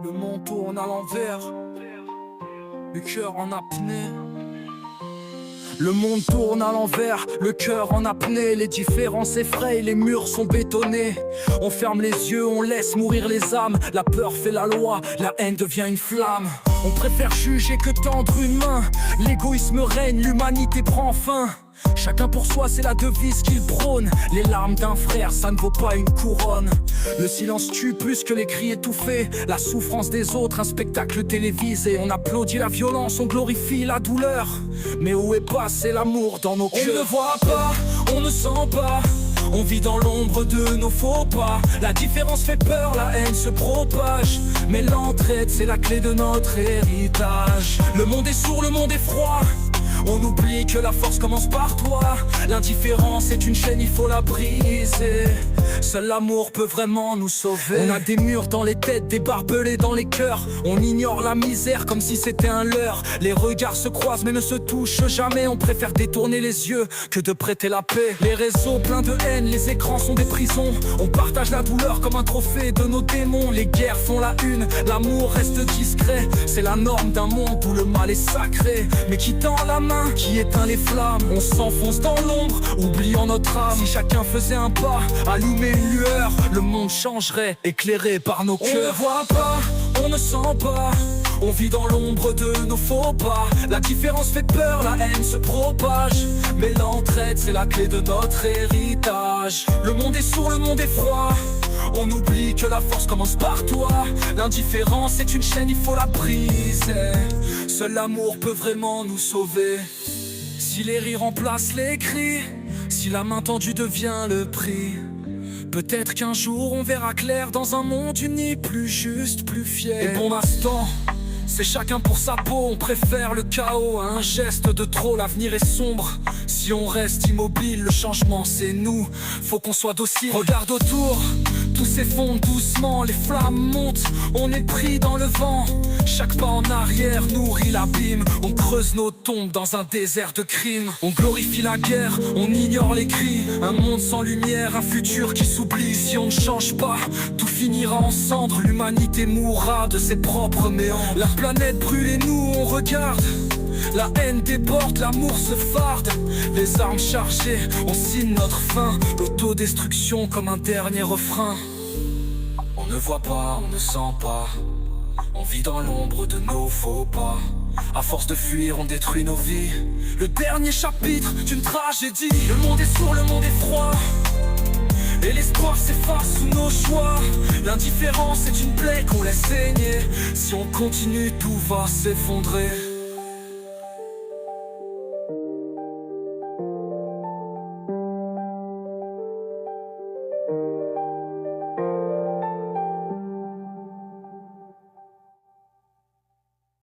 Le monde tourne à l'envers, le cœur en apnée. Le monde tourne à l'envers, le cœur en apnée. Les différences effrayent, les murs sont bétonnés. On ferme les yeux, on laisse mourir les âmes. La peur fait la loi, la haine devient une flamme. On préfère juger que tendre une main. L'égoïsme règne, l'humanité prend fin. Chacun pour soi, c'est la devise qu'il prône. Les larmes d'un frère, ça ne vaut pas une couronne. Le silence tue plus que les cris étouffés. La souffrance des autres, un spectacle télévisé. On applaudit la violence, on glorifie la douleur. Mais où est passé l'amour dans nos cœurs? On ne voit pas, on ne sent pas. On vit dans l'ombre de nos faux pas. La différence fait peur, la haine se propage. Mais l'entraide, c'est la clé de notre héritage. Le monde est sourd, le monde est froid. On oublie que la force commence par toi. L'indifférence est une chaîne, il faut la briser. Seul l'amour peut vraiment nous sauver. On a des murs dans les têtes, des barbelés dans les cœurs. On ignore la misère comme si c'était un leurre. Les regards se croisent mais ne se touchent jamais. On préfère détourner les yeux que de prêter la paix. Les réseaux pleins de haine, les écrans sont des prisons. On partage la douleur comme un trophée de nos démons. Les guerres font la une, l'amour reste discret. C'est la norme d'un monde où le mal est sacré. Mais qui tend la main, qui éteint les flammes? On s'enfonce dans l'ombre, oubliant notre âme. Si chacun faisait un pas, allumer une lueur, le monde changerait, éclairé par nos cœurs. On ne voit pas, on ne sent pas. On vit dans l'ombre de nos faux pas. La différence fait peur, la haine se propage. Mais l'entraide, c'est la clé de notre héritage. Le monde est sourd, le monde est froid. On oublie que la force commence par toi. L'indifférence est une chaîne, il faut la briser. Seul l'amour peut vraiment nous sauver. Si les rires remplacent les cris, si la main tendue devient le prix, peut-être qu'un jour on verra clair dans un monde uni, plus juste, plus fier. Et bon instant, c'est chacun pour sa peau. On préfère le chaos à un geste de trop. L'avenir est sombre, si on reste immobile. Le changement c'est nous, faut qu'on soit docile. Regarde autour, tout s'effondre doucement. Les flammes montent, on est pris dans le vent. Chaque pas en arrière nourrit l'abîme. On creuse nos tombes dans un désert de crimes. On glorifie la guerre, on ignore les cris. Un monde sans lumière, un futur qui s'oublie. Si on ne change pas, tout finira en cendres. L'humanité mourra de ses propres méandres. La planète brûle et nous on regarde. La haine déborde, l'amour se farde. Les armes chargées, on signe notre fin. L'autodestruction comme un dernier refrain. On ne voit pas, on ne sent pas. On vit dans l'ombre de nos faux pas. À force de fuir, on détruit nos vies. Le dernier chapitre d'une tragédie. Le monde est sourd, le monde est froid. Et l'espoir s'efface sous nos choix. L'indifférence est une plaie qu'on laisse saigner. Si on continue, tout va s'effondrer.